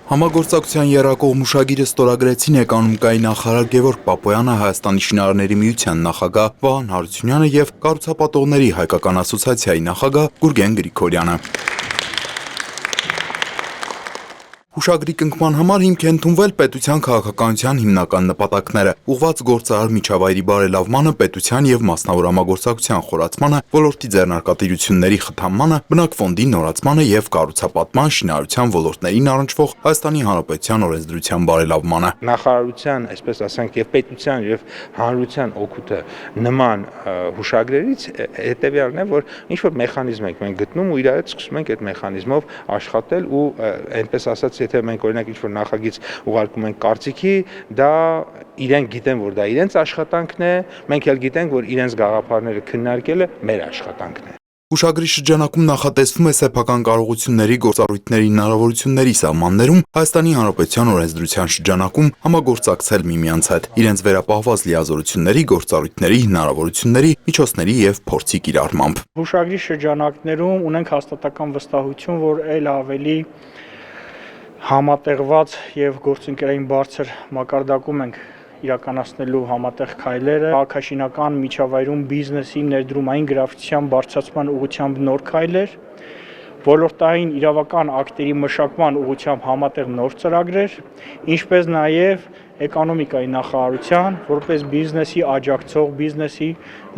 Համագործակցության եռակողմ հուշագիրը ստորագրեցին էկոնոմիկայի նախարար Գևորգ Պապոյանը, Հայաստանի շինարարների միության նախագահ Վահան Հարությունյանը և կառուցապատողների հայկական ասոցիացիայի նախագահ Գուրգեն Գրիգորյանը։ Հուշագրի կնքման համար հիմք է ընդունվել պետության քաղաքականության հիմնական նպատակները՝ ուղղված գործարար միջավայրի բարելավմանը, պետության և մասնավոր համագործակցության խորացմանը, ոլորտի ձեռնարկատիրությունների խթանմանը, բնակ ֆոնդի նորացմանը և կառուցապատման, շինարարության ոլորտներին առնչվող Հայաստանի Հանրապետության օրենսդրության բարելավմանը։ Նախարարության, այսպես ասենք, եւ պետության եւ հանրության օգուտը նման հուշագրերից հետեւյալն է, որ ինչ որ մեխանիզմ ենք մենք գտնում ու իրար հետ սկսում ենք այդ մեխանիզմով աշխատել ու այնպես ասած, եթե մենք օրինակ ինչ որ նախագիծ ուղարկում ենք կարծիքի, դա իրենք գիտեն, որ դա իրենց աշխատանքն է, մենք էլ գիտենք, որ իրենց գաղափարները քննարկելը մեր աշխատանքն է։ Հուշագրի շրջանակում նախատեսվում է սեփական կարողությունների գործառույթների հնարավորությունների սահմաններում Հայաստանի Հանրապետության օրենսդրության շրջանակում համագործակցել միմյանց հետ, իրենց վերապահված լիազորությունների, գործառույթների, հնարավորությունների, միջոցների և փորձի կիրառմամբ։ Հուշագրի շրջանակներում ունենք հաստատական վստահություն, որ ել ավելի համատեղված եւ գործընկերային բարձր մակարդակում ենք իրականացնելու համատեղ քայլերը, քաղաքաշինական միջավայրում բիզնեսի ներդրումային գրավչության բարձրացման ուղղությամբ նոր քայլեր, ոլորտային իրավական ակտերի մշակման ուղղությամբ համատեղ նոր ծրագրեր, ինչպես նաեւ էկոնոմիկայի նախարարության, որպես բիզնեսի աջակցող, բիզնեսի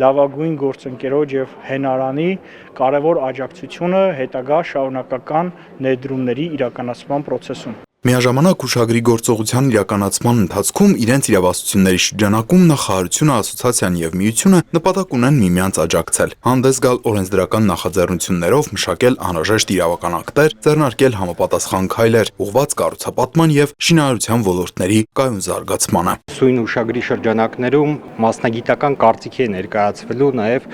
լավագույն գործընկերոջ եւ հենարանի կարևոր աջակցությունը հետագա շարունակական ներդրումների իրականացման process-ում։ Միաժամանակ հուշագրի գործողության իրականացման ընթացքում իրենց իրավասությունների շրջանակում նախարարությունը, ասոցիացիան և միությունը նպատակ ունեն միմյանց աջակցել, հանդես գալ օրենսդրական նախաձեռնություններով, մշակել անհրաժեշտ իրավական ակտեր, ձեռնարկել համապատասխան քայլեր, ուղղված կառուցապատման և շինարարության ոլորտների կայուն զարգացմանը։ Սույն հուշագրի շրջանակներում մասնագիտական կարծիքի է ներկայացվելու նաև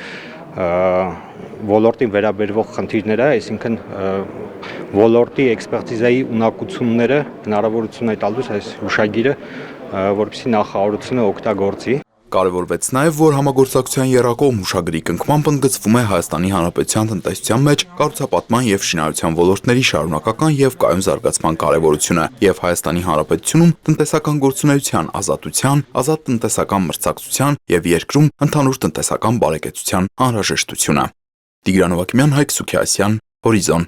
ոլորտին վերաբերվող խնդիրները, այսինքն ոլորտի էքսպերտիզայի ունակությունները հնարավորություն է տալիս այս հուշագիրը, որպեսզի նախարարությունը օգտագործի։ Կարևորվեց նաև, որ համագործակցության եռակողմ հուշագրի կնքմամբ ընդգծվում է Հայաստանի Հանրապետության տնտեսության մեջ կառուցապատման և շինարարության ոլորտների շարունակական և կայուն զարգացման կարևորությունը և Հայաստանի Հանրապետությունում տնտեսական գործունեության ազատության, ազատ տնտեսական մրցակցության և երկրում ընդհանուր տնտեսական բարեկեցության անհրաժեշտությունը։ Տիգրան Օվակիմյան, Հայկ Սուքիասյան, Հորիզոն։